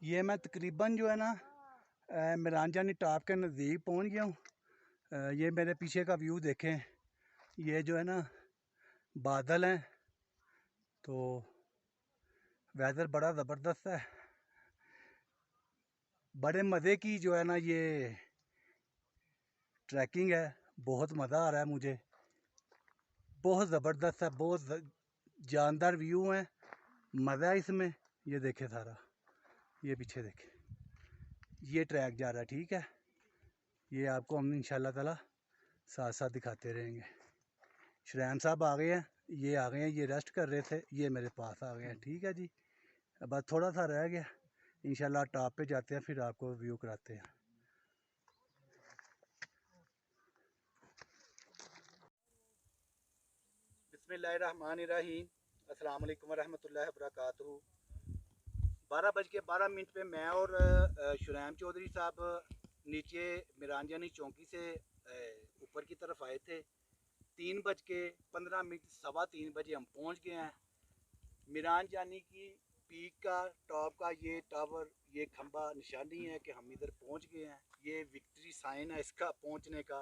ये मैं तकरीबन जो है ना मिरान जानी टॉप के नज़दीक पहुंच गया हूँ। ये मेरे पीछे का व्यू देखें, ये जो है ना बादल हैं, तो वेदर बड़ा ज़बरदस्त है। बड़े मज़े की जो है ना ये ट्रैकिंग है, बहुत मज़ा आ रहा है मुझे, बहुत ज़बरदस्त है, बहुत जानदार व्यू है, मज़ा है इसमें। ये देखे सारा, ये पीछे देखे, ये ट्रैक जा रहा है, ठीक है। ये आपको हम इंशाल्लाह ताला साथ साथ दिखाते रहेंगे। शुरैम साहब आ गए हैं, ये आ गए हैं, ये रेस्ट कर रहे थे, ये मेरे पास आ गए हैं, ठीक है जी। अब बस थोड़ा सा रह गया, इंशाल्लाह टॉप पे जाते हैं, फिर आपको व्यू कराते हैं। बिस्मिल्लाहिर्रहमानिर्रहीम, अस्सलाम वालेकुम रहमतुल्लाहि व बरकातहू। 12:12 पे मैं और शुरैम चौधरी साहब नीचे मिरानजानी चौकी से ऊपर की तरफ आए थे। 3:15 3:15 हम पहुंच गए हैं। मिरान जानी की पीक का टॉप का ये टावर, ये खंबा निशानी है कि हम इधर पहुंच गए हैं। ये विक्ट्री साइन है इसका पहुंचने का।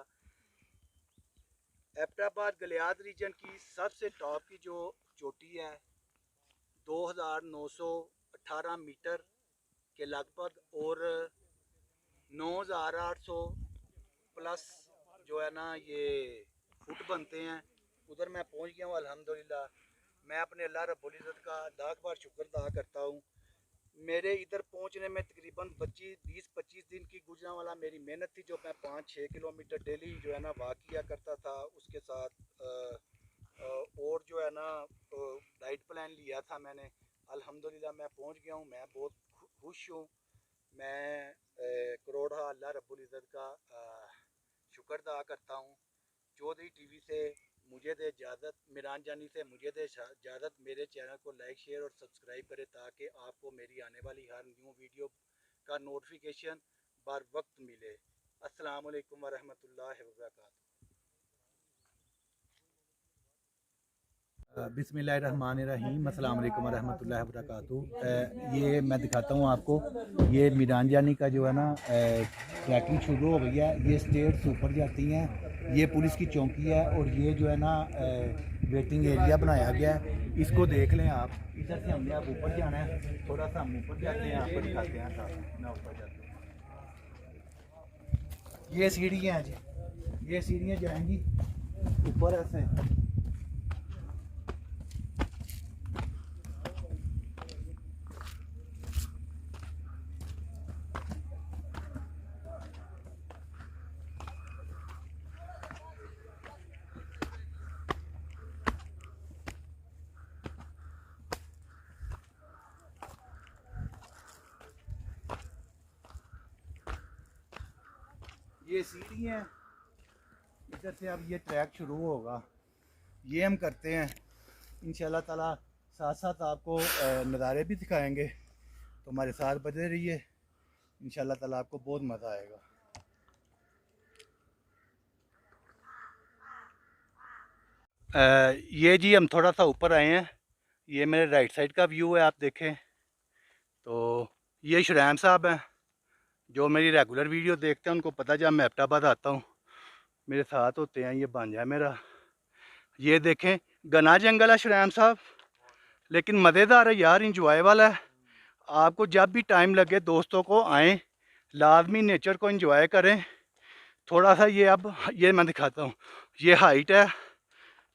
एबटाबाद गलियात रीजन की सबसे टॉप की जो चोटी है 2918 मीटर के लगभग, और 9800 प्लस जो है ना ये फुट बनते हैं। उधर मैं पहुंच गया हूँ अल्हम्दुलिल्लाह। मैं अपने अल्लाह रब्बुल इज़्ज़त का लाख बार शुक्र अदा करता हूँ। मेरे इधर पहुंचने में तकरीबन 20-25 दिन की गुजरा वाला मेरी मेहनत थी, जो मैं 5-6 किलोमीटर डेली जो है ना वॉक किया करता था। उसके साथ और जो है ना डाइट प्लान लिया था मैंने। अल्हम्दुलिल्लाह मैं पहुंच गया हूँ, मैं बहुत खुश हूँ। मैं करोड़ा अल्लाह रब्बुल इज़्ज़त का शुक्र अदा करता हूँ। चौधरी टीवी से मुझे दे इजाज़त, मिरान जानी से मुझे दे इजाज़त। मेरे चैनल को लाइक शेयर और सब्सक्राइब करें ताकि आपको मेरी आने वाली हर न्यू वीडियो का नोटिफिकेशन बर वक्त मिले। अस्सलाम वालेकुम वरहमतुल्लाहि वबरकातुहू। बिस्मिल्लाहिर्रहमानिर्रहीम, अस्सलाम वालेकुम वरहमतुल्लाहि वबरकातुहू। ये मैं दिखाता हूँ आपको, ये मिरान जानी का जो है ना ट्रैकिंग शुरू हो गई है। ये स्टेट्स ऊपर जाती हैं, ये पुलिस की चौकी है, और ये जो है ना वेटिंग एरिया बनाया गया है। इसको देख लें आप। इधर से हमने आप ऊपर जाना है, थोड़ा सा हम ऊपर जाते हैं, आपको दिखाते हैं साथ ना ऊपर जाते हैं। ये सीढ़ियाँ हैं जी, ये सीढ़ियाँ जाएंगी ऊपर ऐसे। ये सीढ़ी है, इधर से अब ये ट्रैक शुरू होगा। ये हम करते हैं इंशाल्लाह ताला, साथ साथ आपको नज़ारे भी दिखाएंगे, तो हमारे साथ बने रहिए, इंशाल्लाह ताला आपको बहुत मज़ा आएगा। ये जी हम थोड़ा सा ऊपर आए हैं, ये मेरे राइट साइड का व्यू है, आप देखें तो ये शुरैम साहब हैं जो मेरी रेगुलर वीडियो देखते हैं। उनको पता जब मैं एबटाबाद आता हूँ मेरे साथ होते हैं। ये भांजा है मेरा, ये देखें घना जंगल है शुरैम साहब, लेकिन मज़ेदार है यार, इंजॉयबल है। आपको जब भी टाइम लगे दोस्तों को आएँ, लाजमी नेचर को एंजॉय करें। थोड़ा सा ये अब ये मैं दिखाता हूँ, ये हाइट है,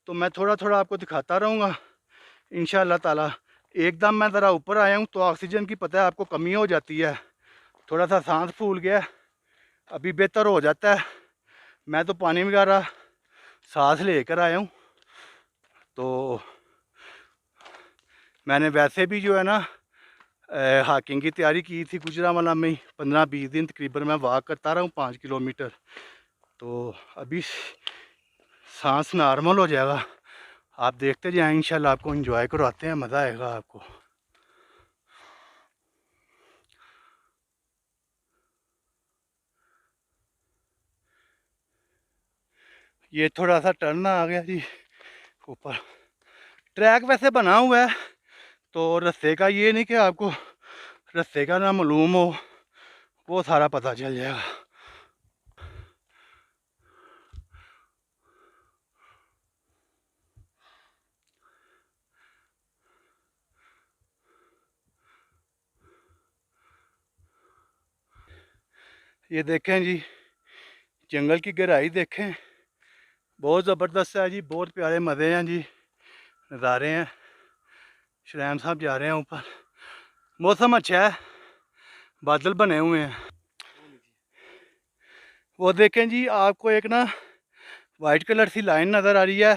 तो मैं थोड़ा थोड़ा आपको दिखाता रहूँगा इंशाअल्लाह ताला। एकदम मैं ज़रा ऊपर आया हूँ तो ऑक्सीजन की पता है आपको कमी हो जाती है, थोड़ा सा सांस फूल गया, अभी बेहतर हो जाता है। मैं तो पानी वगैरह सांस लेकर आया हूँ। तो मैंने वैसे भी जो है ना हाइकिंग की तैयारी की थी गुजरांवाला में, 15-20 दिन तकरीबन मैं वॉक करता रहा हूँ 5 किलोमीटर। तो अभी सांस नॉर्मल हो जाएगा, आप देखते जाएँ, इंशाल्लाह आपको एंजॉय करवाते हैं, मज़ा आएगा आपको। ये थोड़ा सा टर्न आ गया जी ऊपर। ट्रैक वैसे बना हुआ है, तो रास्ते का ये नहीं कि आपको रास्ते का ना मालूम हो वो सारा पता चल जाएगा। ये देखें जी, जंगल की गहराई देखें, बहुत ज़बरदस्त है जी, बहुत प्यारे मज़े हैं जी, नज़ारे हैं। शरैम साहब जा रहे हैं ऊपर, मौसम अच्छा है, बादल बने हुए हैं। वो देखें जी, आपको एक ना वाइट कलर सी लाइन नज़र आ रही है,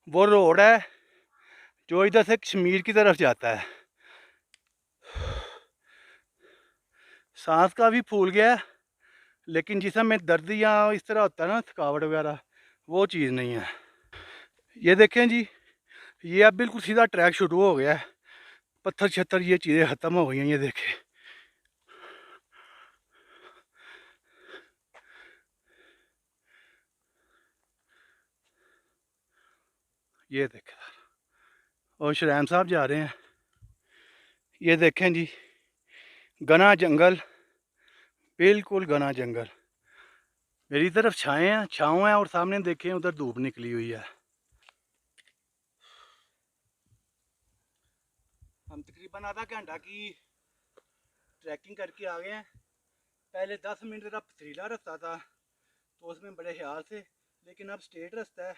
वो रोड है जो इधर से कश्मीर की तरफ जाता है। सांस का भी फूल गया है, लेकिन जिसम में दर्द या इस तरह होता है ना, थकावट वगैरह, वो चीज़ नहीं है। ये देखें जी, ये अब बिल्कुल सीधा ट्रैक शुरू हो गया है, पत्थर छत्थर ये चीज़ें ख़त्म हो गई हैं। ये देखें, ये देखें, और शरैम साहब जा रहे हैं। ये देखें जी, घना जंगल, बिल्कुल घना जंगल, मेरी तरफ छाएँ हैं, छाँव है, और सामने देखें उधर धूप निकली हुई है। हम तकरीबन आधा घंटा की ट्रैकिंग करके आ गए हैं। पहले 10 मिनट का पथरीला रास्ता था तो उसमें बड़े ख्याल से, लेकिन अब स्ट्रेट रास्ता है,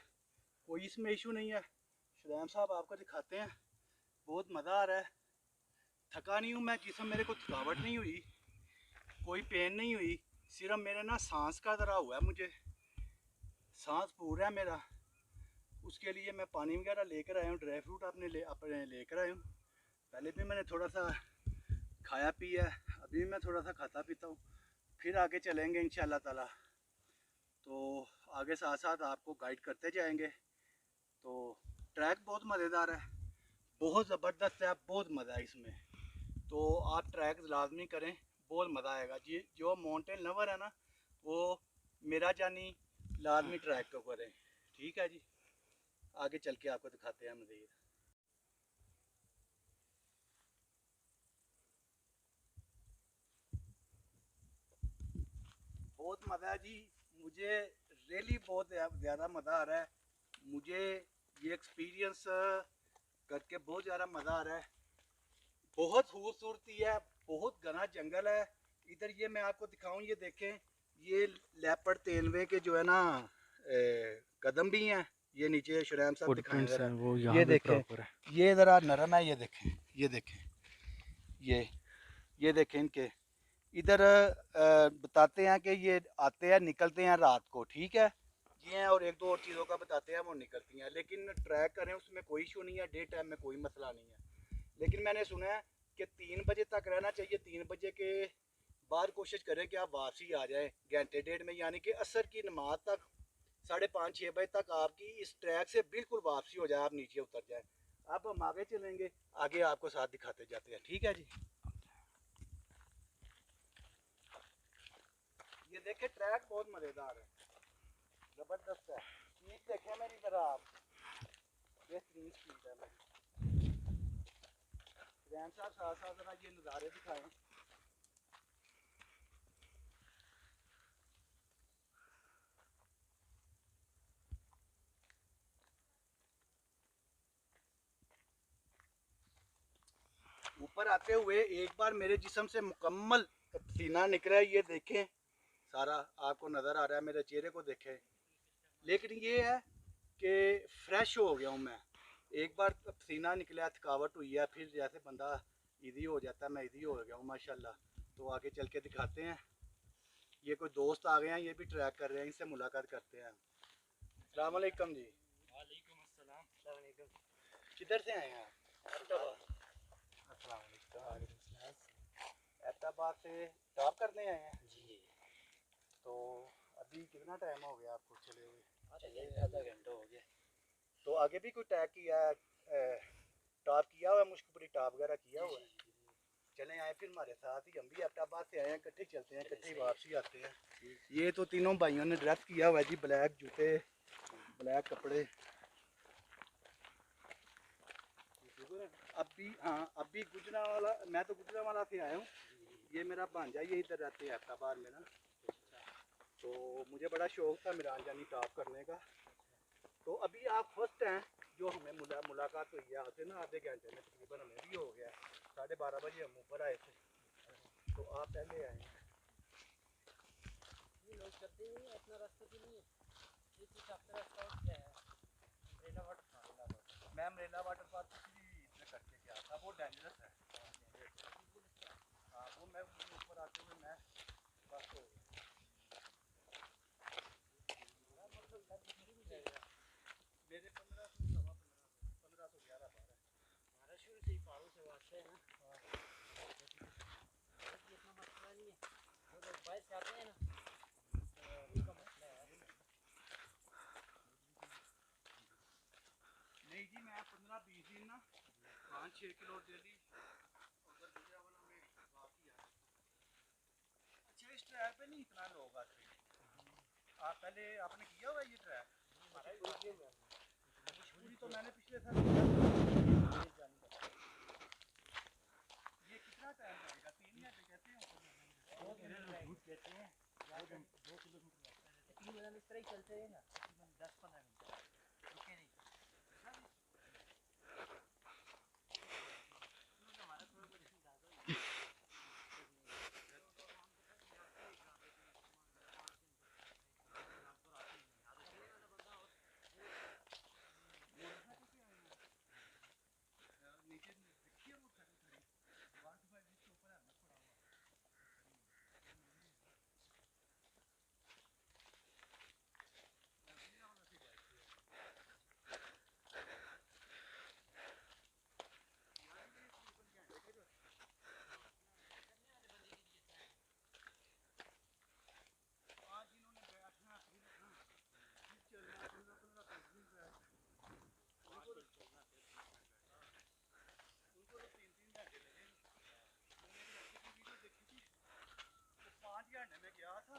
कोई इसमें इशू नहीं है। शरैम साहब आपको दिखाते हैं, बहुत मज़ा आ रहा है। थका नहीं हूँ मैं, जिसम मेरे को थकावट नहीं हुई, कोई पेन नहीं हुई, सिर्फ मेरे ना सांस का ज़रा हुआ है, मुझे सांस पूरा है मेरा। उसके लिए मैं पानी वगैरह लेकर आया हूँ, ड्राई फ्रूट अपने लेकर आया हूँ। पहले भी मैंने थोड़ा सा खाया पिया, अभी मैं थोड़ा सा खाता पीता हूँ। फिर आगे चलेंगे इंशाल्लाह ताला, तो आगे साथ साथ आपको गाइड करते जाएंगे। तो ट्रैक बहुत मज़ेदार है, बहुत ज़बरदस्त है, बहुत मज़ा है इसमें। तो आप ट्रैक लाजमी करें, बहुत मज़ा आएगा जी। जो माउंटेन लवर है ना, वो मेरा जानी लाजमी ट्रैक को करें। ठीक है जी, आगे चल के आपको दिखाते हैं मज़ीद। बहुत मज़ा है जी, मुझे रियली बहुत ज़्यादा मज़ा आ रहा है। मुझे ये एक्सपीरियंस करके बहुत ज़्यादा मज़ा आ रहा है। बहुत खूबसूरती है, बहुत घना जंगल है इधर। ये मैं आपको दिखाऊं, ये देखें, ये लेपर्ड तेलवे के जो है ना कदम भी हैं। ये नीचे शरैम साहब दिखाएं ज़रा, ये देखें, ये ज़रा नरम है, ये देखें, ये देखें, ये देखें इनके इधर बताते हैं कि ये आते हैं निकलते हैं रात को, ठीक है ये हैं, और एक दो और चीज़ों का बताते हैं वो निकलती हैं, लेकिन ट्रैक करें उसमें कोई इशू नहीं है, डे टाइम में कोई मसला नहीं है। लेकिन मैंने सुना है कि 3 बजे तक रहना चाहिए, 3 बजे के बाद कोशिश करें कि आप वापसी आ जाएं घंटे डेढ़ में, यानी कि असर की नमाज तक 5:30-6 बजे तक आपकी इस ट्रैक से बिल्कुल वापसी हो जाए, आप नीचे उतर जाए। अब हम आगे चलेंगे, आगे आपको साथ दिखाते जाते हैं, ठीक है जी। ये देखे ट्रैक बहुत मज़ेदार है, ज़बरदस्त है। स्पीड देखें मेरी तरह आप, बेहतरीन स्पीड है मेरी। रैम साहब साथ साथ ज़रा ये नज़ारे दिखाएं। ऊपर आते हुए एक बार मेरे जिस्म से मुकम्मल पसीना निकला है, ये देखें सारा आपको नज़र आ रहा है, मेरे चेहरे को देखें। लेकिन ये है कि फ्रेश हो गया हूँ मैं, एक बार पसीना निकला, थकावट हुई है, फिर जैसे बंदा इजी हो जाता है, मैं इजी हो गया हूँ माशाल्लाह। तो आगे चल के दिखाते हैं। ये कोई दोस्त आ गए हैं, ये भी ट्रैक कर रहे हैं, इनसे मुलाकात करते हैं। अस्सलाम वालेकुम जी। वालेकुम अस्सलाम। अस्सलाम वालेकुम। किधर से आए हैं आप? अस्सलाम वालेकुम। हैदराबाद से जॉब करने आए हैं जी। तो अभी कितना टाइम हो गया आपको चले हुए? चले आधा घंटा हो गया। तो आगे भी कोई टैग किया, टॉप किया हुआ, मुश्कपुरी टॉप वगैरह किया हुआ है? चले आए फिर हमारे साथ ही, हम भी हैदराबाद से आए हैं, इकट्ठे चलते हैं, इकट्ठे वापसी आते हैं। ये तो तीनों भाइयों ने ड्रेस किया हुआ है जी, ब्लैक जूते, ब्लैक कपड़े। अभी हाँ अभी गुजरावाला, मैं तो गुजरावाला से आया हूँ। ये मेरा भांजा ये इधर रहते हैं हैदराबाद में ना। तो मुझे बड़ा शौक था मिरान जानी टॉप करने का। तो अभी आप फर्स्ट हैं जो हमें मुलाकात हुई है आपसे ना, आधे घंटे में तकरीबन हमें भी हो गया। 12:30 बजे हम ऊपर आए थे, तो आप पहले आए हैं। ये लोग करते ही अपना रास्ता तो नहीं है, ये चीज़ आपका रास्ता क्या है? अम्ब्रेला वाटर, मैं अम्ब्रेला वाटर पार्क भी इधर करके गया था, वो डेंजरस है। हाँ वो मैं ऊपर आते हुए मैं बस हो गया। मेरे 1511 बार है। हमारा शुरू से ही पहाड़ों से वास्ता है ना, ये इतना मसला नहीं है। जो लोग बाहर से आते हैं ना, उनका मसला है। नहीं जी, मैं 15-20 दिन ना 5-6 किलो डेली उधर गुजरावाला में वॉक किया। अच्छा इस ट्रैक पे नहीं इतना लोग आते। आप पहले आपने किया हुआ ये ट्रैक? मशहूरी तो मैंने पिछले साल किया था। ये कितना टाइम लगेगा? 3 घंटे कहते हैं ऊपर जाने में। 2 किलोमीटर कहते हैं, 2 किलोमीटर तीन बजे इस तरह ही चलते रहेगा, 10-15 मिनट रुके नहीं। हमारा थोड़ा कुछ ज़्यादा ही है। नीचे देखिए वो खड़ी खड़ी 1 to 5 इसके ऊपर हेलमेट पड़ा हुआ। आज इन्होंने बैठना फिर चलना 15-15-20 दिन बैठ। उनको तो 3-3 घंटे लगे। मैंने एक लड़के की वीडियो देखी थी, वो 5 घंटे में गया था,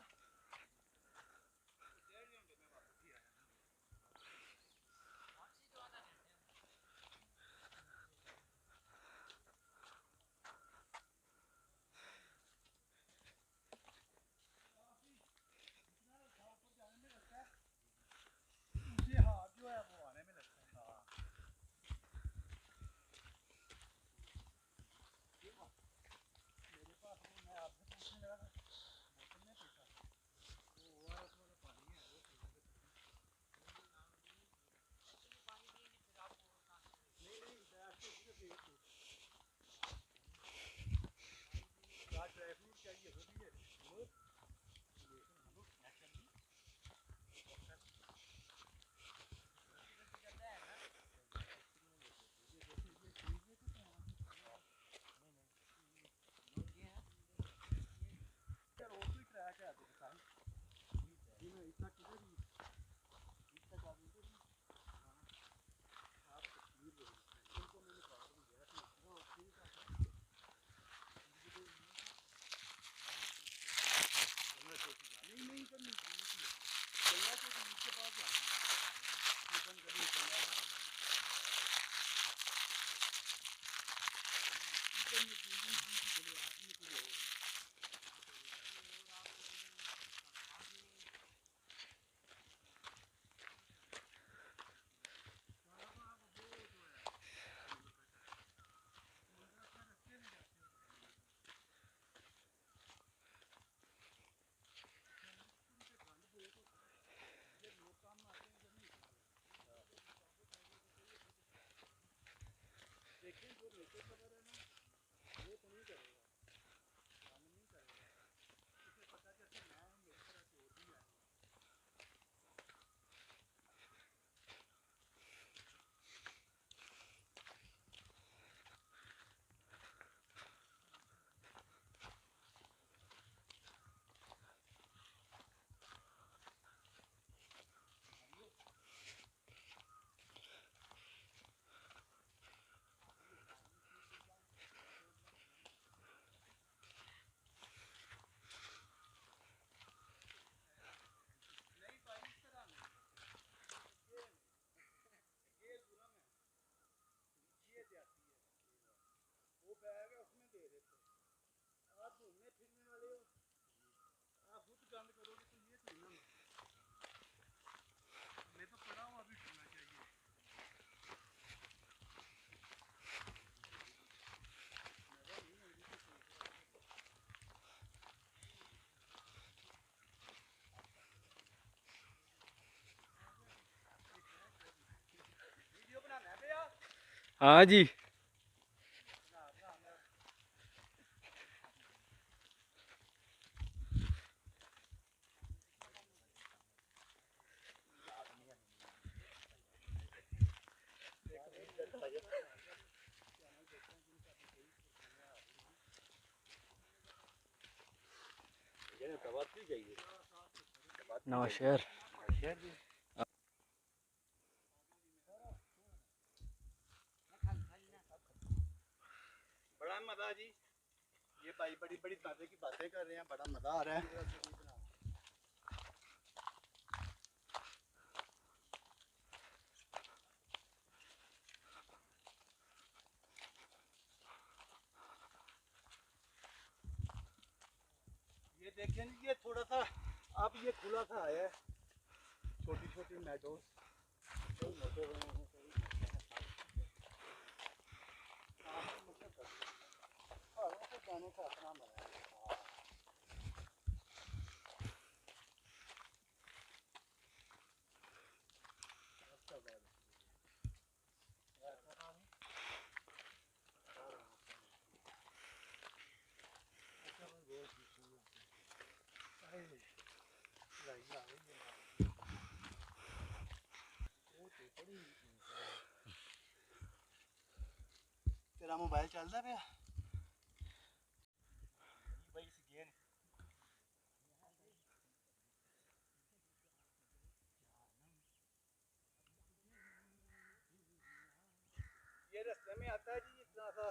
1.5 घंटे में वापस ही आया। वापसी तो आधा घंटे में। इतना था ऊपर जाने में लगता है, मुझे हाथ जो है वो आने में लगता है। हाँ मेरे पास वो मैं आपसे पूछने लगा था, बोतल में पीता वो ORS वाला पानी है वो पीने के पीने। एक्चुअली पानी पिएंगे फिर आपको सांस नहीं चलेगी। नहीं बैठ के सिर्फ एक पानी पीने के साथ ड्राई फ्रूट चाहिए वो भी है वो नेचुरली गलती करता है ना। ये है यार और कोई ट्रैक है तो बताएं जी। मैं इतना किधर ही इतना आप इधर ही आप तस्वीर ले इनको मैंने कहा भी गया था वो ठीक है। नहीं नहीं इधर नहीं गंगा के बीच के पास जाना है। इधर गली गंगा इधर में बिल्डिंग की गली आपने कोई और देखें जो नेचर कवर है ना वो तो नहीं करेगा, काम नहीं करेगा। उसे पता चलता मैं मेरी तरह से और भी आए। हाँ जी। नौशहर। बड़ा मज़ा जी, ये भाई बड़ी बड़ी मज़े की बातें कर रहे हैं, बड़ा मज़ा आ रहा है। ये देखें जी, ये थोड़ा सा अब ये खुला सा आया है, छोटी छोटी मेडोज जाने का अपना मजा है। तेरा मोबाइल चलता पे ये रास्ते में आता है जी, इतना सा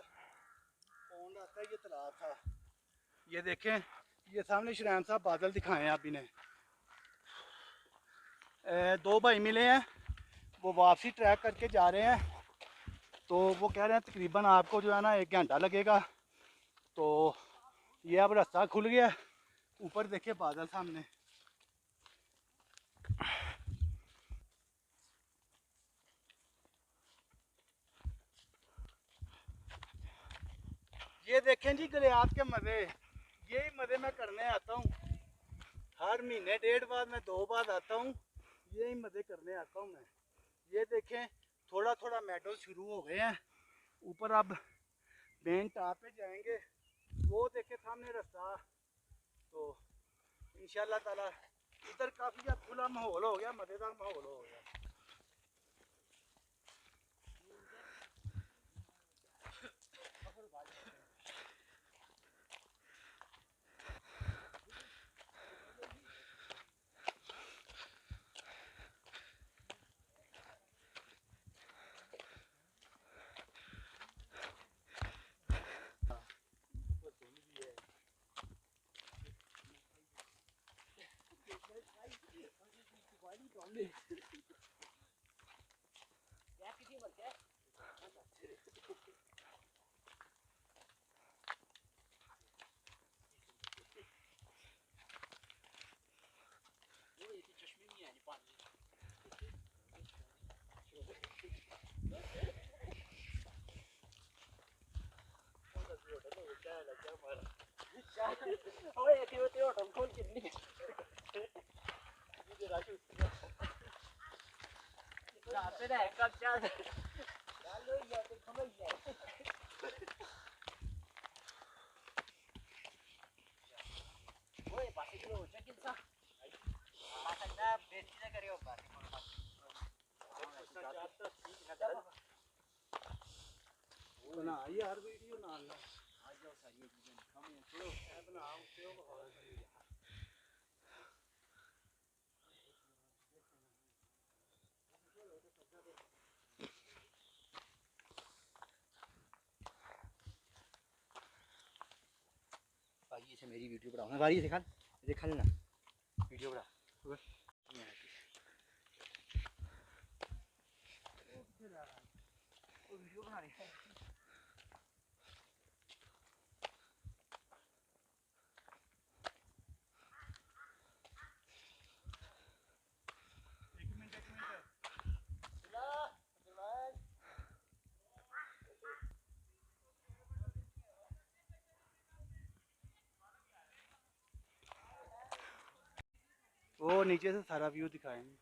पौंड आता है, ये तालाब था। ये देखें, ये सामने शरैन साहब बादल दिखाए हैं आप इन्हें। दो भाई मिले हैं, वो वापसी ट्रैक करके जा रहे हैं, तो वो कह रहे हैं तकरीबन आपको जो है ना 1 घंटा लगेगा। तो ये अब रास्ता खुल गया, ऊपर देखिए बादल सामने। ये देखें जी गलियात के मज़े, यही मज़े मैं करने आता हूँ। हर महीने 1.5 बाद मैं 2 बार आता हूँ, यही मज़े करने आता हूँ मैं। ये देखें थोड़ा थोड़ा मेडल शुरू हो गए हैं, ऊपर अब मेन टॉप पे जाएंगे, वो देखे सामने रास्ता। तो इंशाल्लाह ताला इधर काफ़ी खुला माहौल हो गया, मज़ेदार माहौल हो गया। बना यार वीडियो नाल आ जाओ सारी चीजें दिखाओ छोड़ो ऐ बना उसे वो भाई से मेरी वीडियो बनाओ, गाड़ी दिखा लेना वीडियो बना। वीडियो बना रही है। वो नीचे से सारा व्यू दिखाएंगे।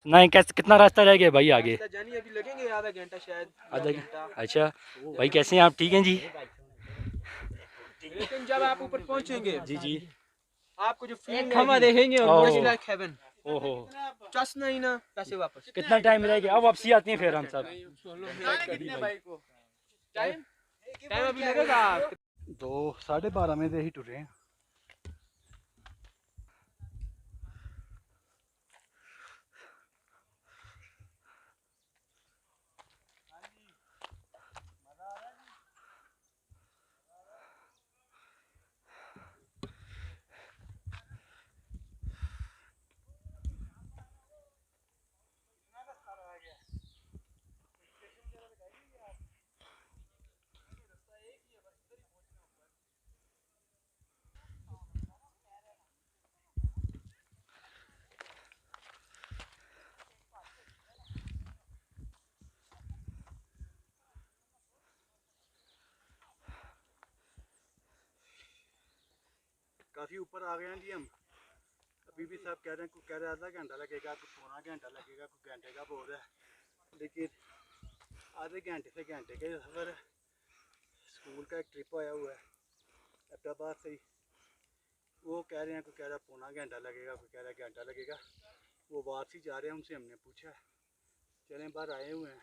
नहीं, कैसे कितना रास्ता रह गया भाई आगे? जानी अभी लगेंगे आधा घंटा शायद, आधा घंटा। अच्छा भाई, कैसे हैं आप? ठीक हैं जी? लेकिन जब आप ऊपर पहुंचेंगे जी जी। आपको जो फीलिंग खमा देखेंगे और ओह। Just like heaven. ओहो, चस नहीं ना पैसे वापस। कितना टाइम रह गया? अब वापसी आती हैं फिर हम सब। कितने भाई को टाइम टाइम अभी लगेगा 2:30 में ही टुरे हैं। काफ़ी ऊपर आ गए हैं जी हम। अभी भी साहब कह रहे हैं, कोई कह रहे आधा घंटा लगेगा, कोई पौना घंटा लगेगा, कोई घंटे का बोल रहा है। लेकिन आधे घंटे से घंटे के सफ़र है। स्कूल का एक ट्रिप आया हुआ है अहमदाबाद से ही। वो कह रहे हैं, कोई कह रहा पौना घंटा लगेगा, कोई कह रहा घंटा लगेगा। वो वापसी जा रहे हैं, उनसे हमने पूछा चलें बाहर आए हुए हैं,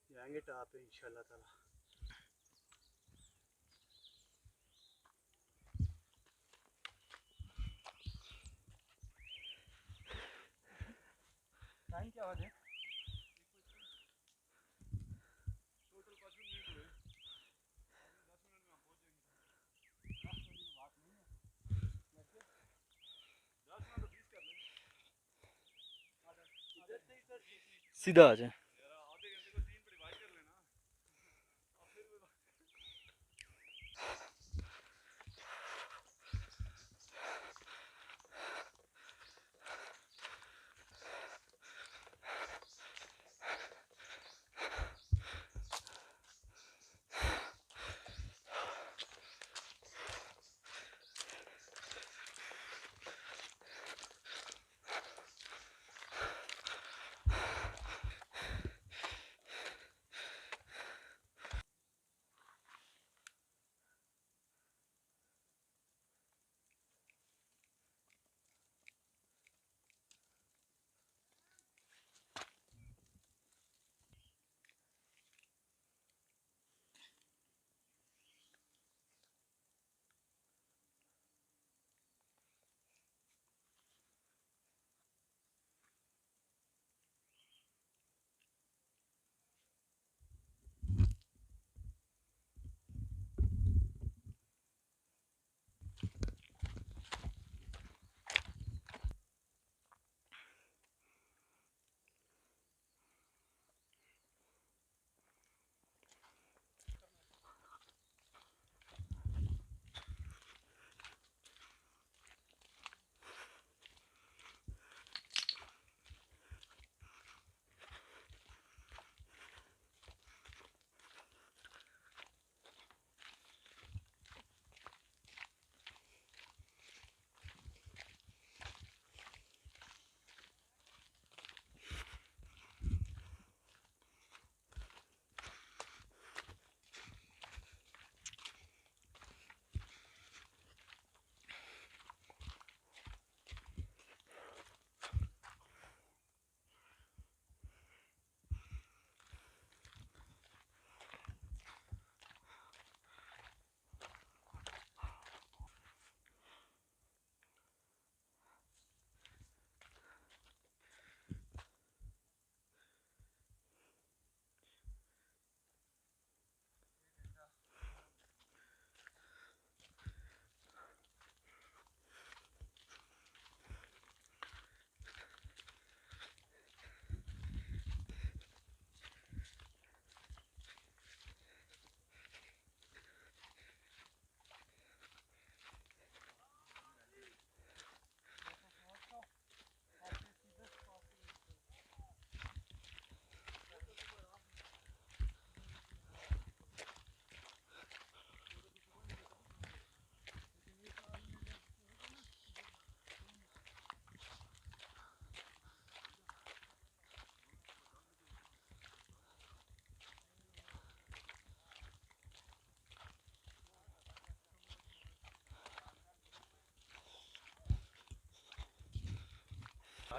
जाएंगे टॉप पे इंशाल्लाह ताला। टाइम क्या है? सीधा आ जाए।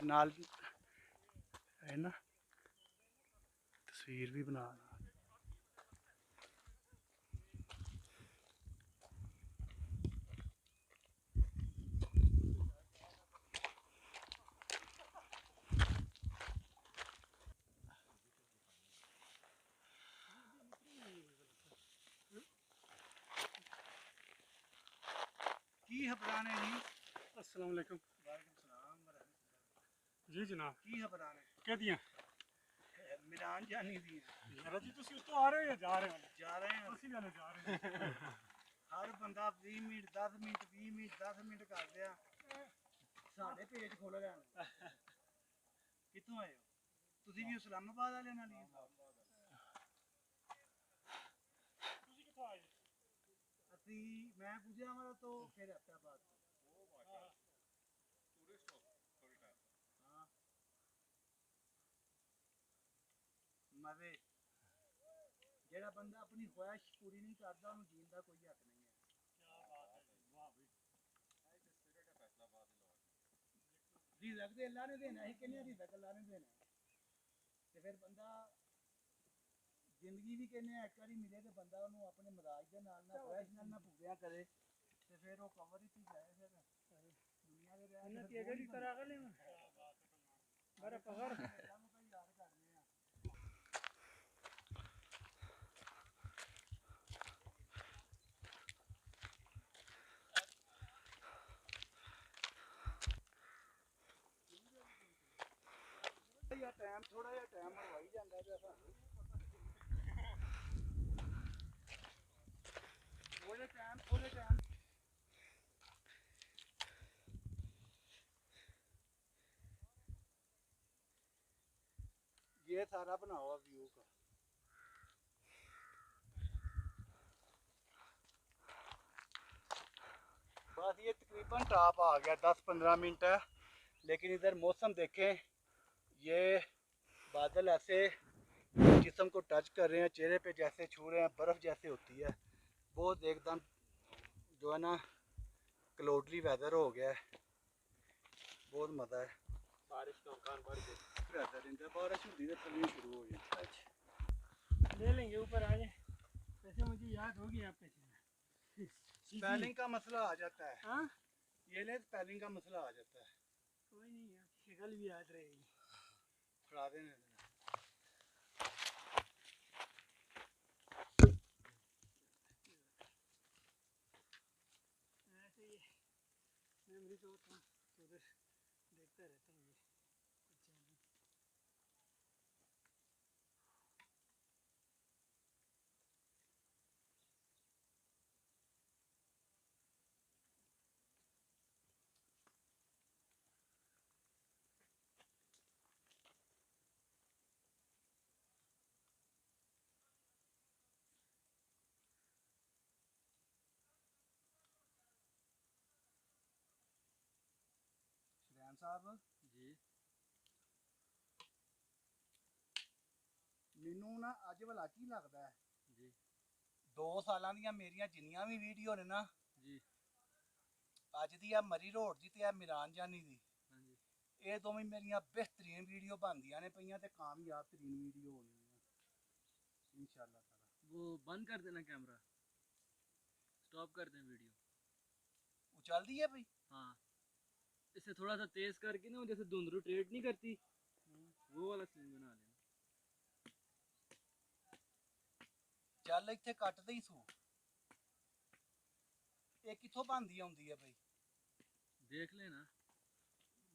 नाल है ना तस्वीर भी बना की खबरान है जी। अस्सलाम वालेकुम। जी जनाब की खबरान है क्या दिया मिलान जानी दी यार जी तुम तो आ रहे हो या जा रहे हो जा रहे हैं ਅਸੀਂ ਵਾਲੇ ਜਾ ਰਹੇ ਹਾਂ हर बंदा 20 मिनट 10 मिनट 20 मिनट 10 मिनट कर दिया साढ़े पेज खोल रहे हैं कितों आए हो ਤੁਸੀਂ ਵੀ ਇਸਲਾਮਾਬਾਦ ਵਾਲਿਆਂ ਨਾਲ ਹੀ ਤੁਸੀਂ ਕਿੱਥੋਂ ਆਏ ਅਸੀਂ ਮੈਂ ਗੁਜਰਾਂਵਾਲਾ ਤੋਂ ਫਿਰ ਅਹਿਮਦਾਬਾਦ हाँ मजे ਜਿਹੜਾ ਬੰਦਾ ਆਪਣੀ ਖੁਆਇਸ਼ ਪੂਰੀ ਨਹੀਂ ਕਰਦਾ ਉਹਨੂੰ ਜੀਣ ਦਾ ਕੋਈ ਹੱਕ ਨਹੀਂ ਹੈ ਰਿਜ਼ਕ ਤੇ ਅੱਲਾ ਨੇ ਦੇਣਾ ਹੈ ਕਿੰਨੇ ਰਿਜ਼ਕ ਅੱਲਾ ਨੇ ਦੇਣਾ ਤੇ ਫਿਰ ਬੰਦਾ ਜ਼ਿੰਦਗੀ ਵੀ ਕਹਿੰਦੇ ਇੱਕ ਵਾਰੀ ਮਿਲੇ ਤੇ ਬੰਦਾ ਉਹਨੂੰ ਆਪਣੇ ਮਜ਼ਾਜ ਦੇ ਨਾਲ ਨਾ ਖੁਆਇਸ਼ ਨਾਲ ਨਾ ਪੂਰਿਆ ਕਰੇ ਤੇ ਫਿਰ ਉਹ ਕਬਰ ਹੀ ਜਾਏ ਫਿਰ ਦੁਨੀਆ ਦੇ ਰਹਿਣ ਇਹਨਾਂ ਕੀ ਅਗਰ ਇਸ ਤਰ੍ਹਾਂ ਅਗਲੇ ਮੇਰਾ ਪਗਰ ਅੱਲਾ ਨੂੰ ਤਾਂ ਯਾਦ ਕਰਨੇ ਆ ਯਾ ਟਾਈਮ ਥੋੜਾ ਜਿਹਾ ਟਾਈਮ ਮਰਵਾਈ ਜਾਂਦਾ ਪਿਆ ਸਾਨੂੰ ਥੋੜੇ ਟਾਈਮ ये सारा बना हुआ व्यू का बस ये तकरीबन टॉप आ गया 10-15 मिनट है लेकिन इधर मौसम देखें ये बादल ऐसे जिस्म को टच कर रहे हैं चेहरे पे जैसे छू रहे हैं बर्फ़ जैसे होती है बहुत एकदम जो है ना क्लाउडी वेदर हो गया है बहुत मज़ा है बारिश का इम्कान बढ़ गया बारिश होती है चलनी शुरू हो गई ले लेंगे ऊपर आ जाए वैसे मुझे याद होगी आप कैसे स्पेलिंग का मसला आ जाता है हाँ ये ले स्पेलिंग का मसला आ जाता है कोई नहीं आपकी शक्ल भी याद रहेगी फड़ा देने ऐसे ये मेमोरी तो होता तो उधर देखता रहता हूँ ये कुछ चैनल ਸ਼ਰੈਨ ਸਾਹਿਬ जी ਮੈਨੂੰ ਨਾ ਅੱਜ ਵਾਲਾ ਕੀ ਲੱਗਦਾ ਹੈ जी 2 ਸਾਲਾਂ ਦੀਆਂ ਮੇਰੀਆਂ ਜਿੰਨੀਆਂ ਵੀ ਵੀਡੀਓ ਨੇ ਨਾ जी ਅੱਜ ਦੀ ਆ ਮਰੀ ਰੋਡ ਦੀ ਤੇ ਆ ਮਿਰਾਨ ਜਾਨੀ ਦੀ हाँ जी ਇਹ ਦੋਵੇਂ ਮੇਰੀਆਂ ਬਿਹਤਰੀਨ ਵੀਡੀਓ ਬਣਦੀਆਂ ਨੇ ਪਈਆਂ ਤੇ ਕਾਮਯਾਬ ਤਰੀਨ ਵੀਡੀਓ ਹੋਣੀਆਂ इंशाल्लाह ताला वो बंद कर देना कैमरा स्टॉप कर दें वीडियो वो चलती है भाई हाँ इसे थोड़ा सा तेज करके ना जैसे धुंध रोटेट नहीं करती वो वाला सीन बना लेना ਚੱਲ ਇੱਥੇ ਕੱਟਦੇ ਹੀ ਸੂ ਇਹ ਕਿੱਥੋਂ ਬਣਦੀ ਆਉਂਦੀ ਹੈ ਭਾਈ देख लेना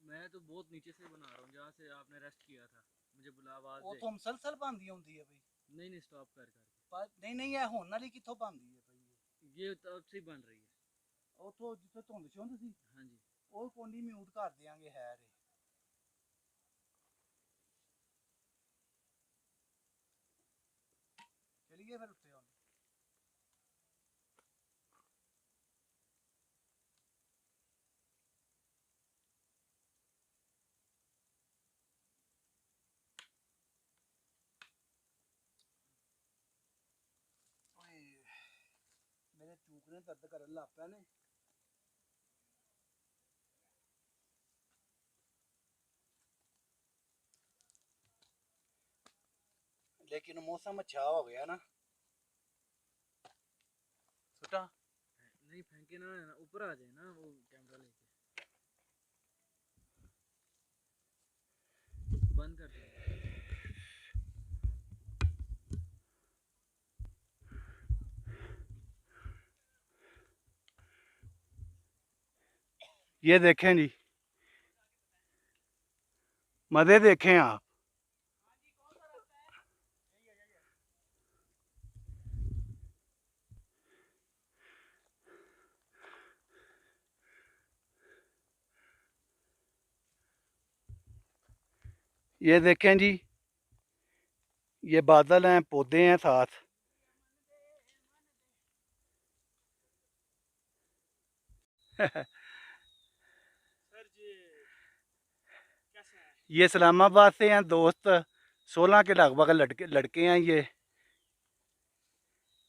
मैं तो बहुत नीचे से बना रहा हूँ जहाँ से आपने रेस्ट किया था मुझे बुला आवाज दे ਉਥੋਂ ਮੁਸਲਸਲ ਬਣਦੀ ਆਉਂਦੀ ਹੈ ਭਾਈ नहीं नहीं स्टॉप कर करके ਪਰ ਨਹੀਂ ਇਹ ਹੁਣ ਵਾਲੀ ਕਿੱਥੋਂ ਬਣਦੀ ਹੈ ਭਾਈ ये तब से ही बन रही है ਉਥੋਂ ਜਿੱਥੇ ਧੁੰਦ ਚੁੰਦ ਸੀ हाँ जी ਉਹ ਕੋਨੀ ਮਿਊਟ ਕਰ ਦਿਆਂਗੇ ਹੈ ਰੇ ਚਲੀਏ ਫਿਰ ਉੱਤੇ ਹੁਣ ਓਏ ਮੇਰੇ ਚੂਕ ਨੇ ਦਰਦ ਕਰਨ ਲੱਗ ਪਿਆ ਨੇ लेकिन मौसम अच्छा हो गया ना। सुटा नहीं फेंके ना, ऊपर आ जाए ना वो कैमरा लेके। बंद कर दे। ये देखें जी, मज़े देखें आप। ये देखें जी, ये बादल हैं, पौधे हैं साथ। सर जी कैसे हैं? ये इस्लामाबाद से हैं दोस्त, 16 के लगभग लड़के लड़के हैं ये।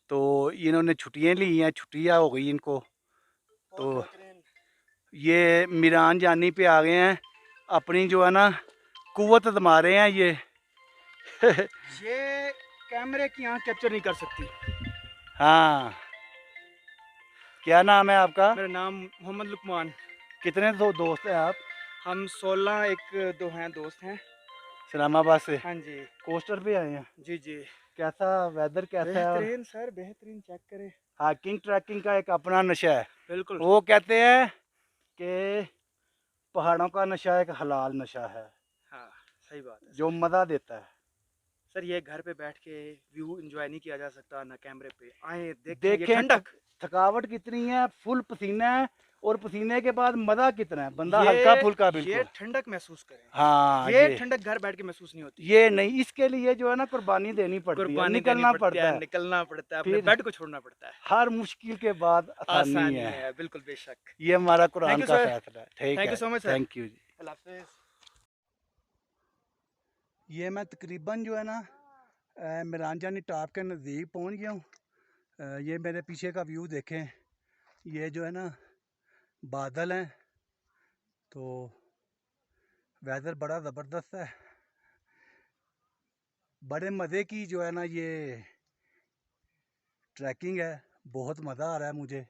तो इन्होंने छुट्टियाँ ली हैं, छुट्टियाँ हो गई इनको। तो बहुत बेहतरीन। ये मीरान जानी पे आ गए हैं, अपनी जो है ना कुव्वत आजमा रहे हैं ये। ये कैमरे की आँख कैप्चर नहीं कर सकती। हाँ, क्या नाम है आपका? मेरा नाम मोहम्मद लुकमान। कितने दोस्त हैं आप? हम 16 एक दो हैं दोस्त हैं। इस्लामाबाद से हाँ जी कोस्टर पे आए हैं। जी जी। कैसा वेदर कैसा है? और बेहतरीन सर, बेहतरीन। चेक करें। हाइकिंग ट्रैकिंग का एक अपना नशा है। बिल्कुल। वो कहते हैं कि पहाड़ों का नशा एक हलाल नशा है हाँ सही बात है जो मज़ा देता है। सर। ये घर पे बैठ के व्यू एंजॉय नहीं किया जा सकता ना कैमरे पे। आए देखें, ये देखें ठंडक। थकावट कितनी है, फुल पसीना है, और पसीने के बाद मज़ा कितना है, बंदा ये हल्का फुल्का ये बिल्कुल। ठंडक महसूस करें। हाँ, ये ठंडक घर बैठ के महसूस नहीं होती। ये नहीं, इसके लिए जो है ना कुर्बानी देनी पड़ती है, कुर्बानी देनी निकलना पड़ता है, निकलना पड़ता है, अपने फिर बेड को छोड़ना पड़ता है। हर मुश्किल के बाद आसानी आसानी है। है, बिल्कुल बेशक। ये हमारा थैंक कुरान यू का सर। फैसला है। ठीक थैंक है, you so much sir. Thank you जी। अल्लाह हाफिज़। ये मैं तकरीबन जो है ना मीरान जानी टॉप के नज़दीक पहुंच गया हूँ। ये मेरे पीछे का व्यू देखें, ये जो है ना बादल हैं, तो वेदर बड़ा ज़बरदस्त है। बड़े मज़े की जो है ना ये ट्रैकिंग है, बहुत मज़ा आ रहा है मुझे,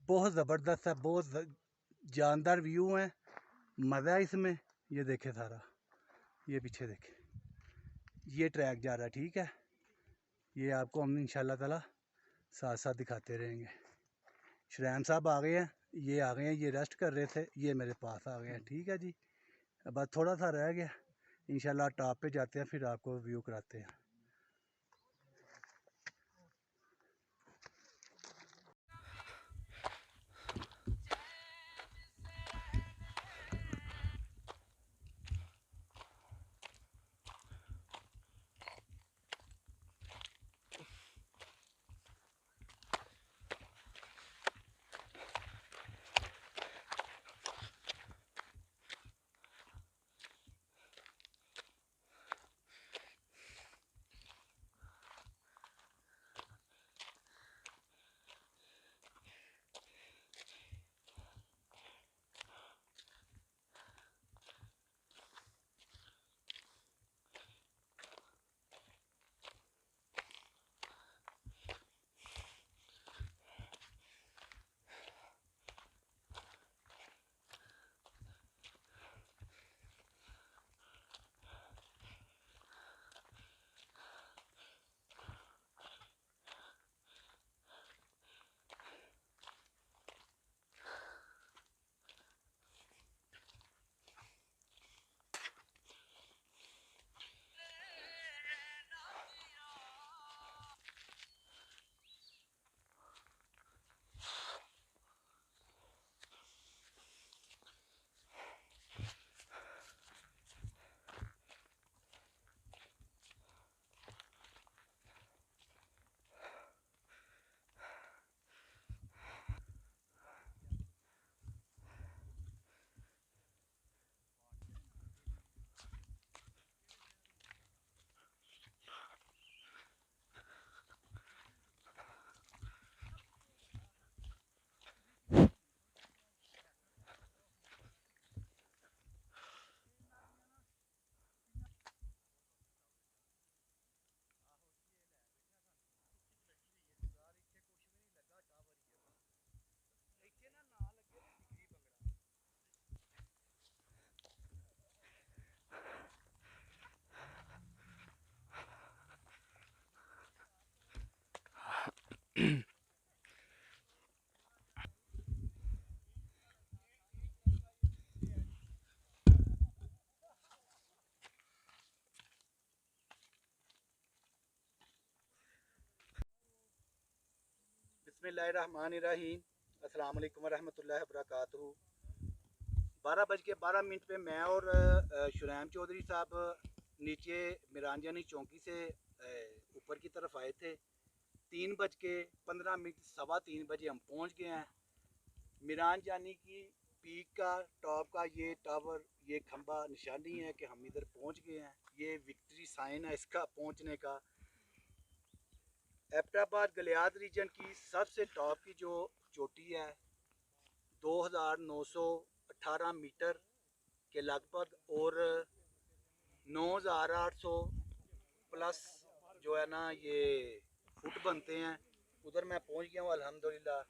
बहुत ज़बरदस्त है, बहुत जानदार व्यू है, मज़ा है इसमें। ये देखें सारा, ये पीछे देखें, ये ट्रैक जा रहा है, ठीक है। ये आपको हम इंशाल्लाह ताला साथ साथ दिखाते रहेंगे। शरैन साहब आ गए हैं, ये आ गए हैं, ये रेस्ट कर रहे थे, ये मेरे पास आ गए हैं, ठीक है जी। बस थोड़ा सा रह गया, इंशाल्लाह टॉप पे जाते हैं, फिर आपको व्यू कराते हैं। बिस्मिल्लाहिर्रहमानिर्रहीम। अस्सलाम वालेकुम वरहमतुल्लाहि वबरकातुहू। 12:12 पे मैं और शुरैम चौधरी साहब नीचे मिरान जानी चौकी से ऊपर की तरफ आए थे। 3:15 3:15 बजे हम पहुंच गए हैं। मिरान जानी की पीक का टॉप का ये टावर, ये खंबा निशानी है कि हम इधर पहुंच गए हैं। ये विक्ट्री साइन है इसका पहुंचने का। एबटाबाद गलियात रीजन की सबसे टॉप की जो चोटी है 2918 मीटर के लगभग और 9800 प्लस जो है ना ये फुट बनते हैं। उधर मैं पहुंच गया हूँ अल्हम्दुलिल्लाह।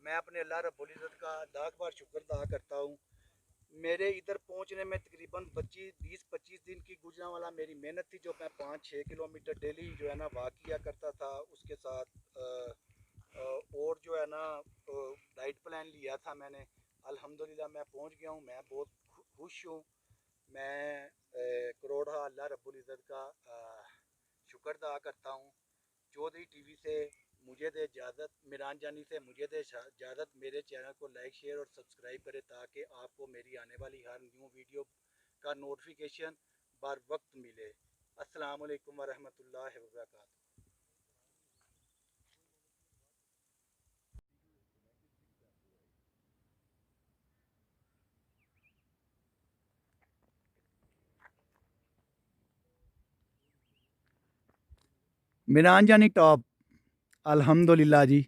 मैं अपने अल्लाह रब्बुल इज़्ज़त का लाख बार शुक्र अदा करता हूँ। मेरे इधर पहुंचने में तकरीबन 20-25 दिन की गुजरा वाला मेरी मेहनत थी, जो मैं 5-6 किलोमीटर डेली जो है ना वॉक किया करता था। उसके साथ और जो है ना डाइट प्लान लिया था मैंने। अल्हम्दुलिल्लाह मैं पहुंच गया हूं। मैं बहुत खुश हूं। मैं करोड़ा अल्लाह रब्बुल इज़्ज़त का शुक्र अदा करता हूं। चौधरी टीवी से मुझे दे इजाज़त, मिरान जानी से मुझे दे इजाज़त। मेरे चैनल को लाइक शेयर और सब्सक्राइब करें ताकि आपको मेरी आने वाली हर न्यू वीडियो का नोटिफिकेशन बर वक्त मिले। अस्सलाम वालेकुम वरहमतुल्लाहि वबरकातुहू। मिरान जानी टॉप अल्हम्दुलिल्लाह जी।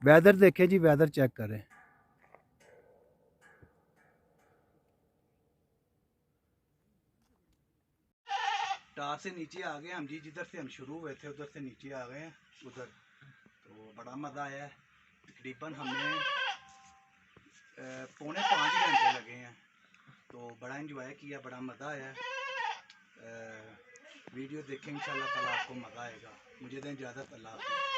वेदर देखें जी, वेदर चेक करें। टॉप से नीचे आ गए हम जी। जिधर से हम शुरू हुए थे उधर से नीचे आ गए हैं उधर। तो बड़ा मज़ा आया है। तकरीबन हमें 4.5 घंटे लगे हैं। तो बड़ा इंजॉय किया, बड़ा मज़ा आया। वीडियो देखें इंशाल्लाह ताला आपको मज़ा आएगा। मुझे दें इजाज़त। अल्लाह हाफ़िज़।